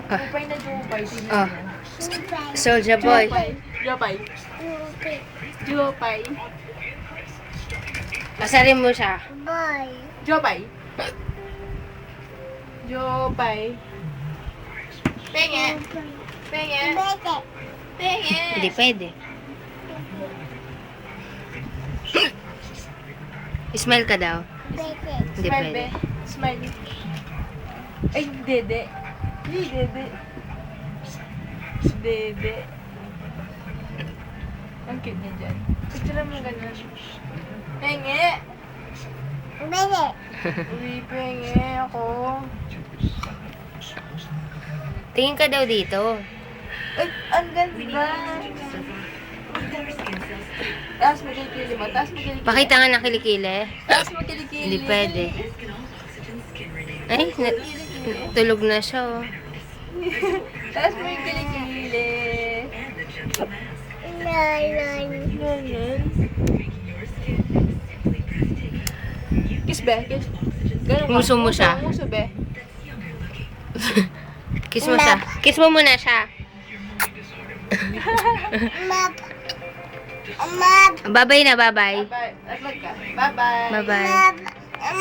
Ah. Jopay na Jopay. Oh. Soldier boy. Jopay. Jopay. Pasarin mo siya. Jopay. Jopay. Penge. Penge. Penge. Hindi pwede. Smile ka daw. Hindi Smile, pwede. be. Smile. Ay, dede. Hindi, dede. Dede. Ang cute niya dyan. Picture mo ganun. Penge! Uy, penge ako. Tingin ka daw dito. Ay, ang ganda. Taas mo kilikili mo. Taas mo kilikili. Pakita nga ng kilikili. Taas mo kilikili. Hindi pwede. Ay, tulog na siya oh. Taas mo yung kilikili. Kiss be, kiss. Ganun ka. Muso mo siya. Muso be. Kiss mo siya. Kiss mo muna siya. Babay na, babay. Bye-bye. Bye-bye. Bye-bye.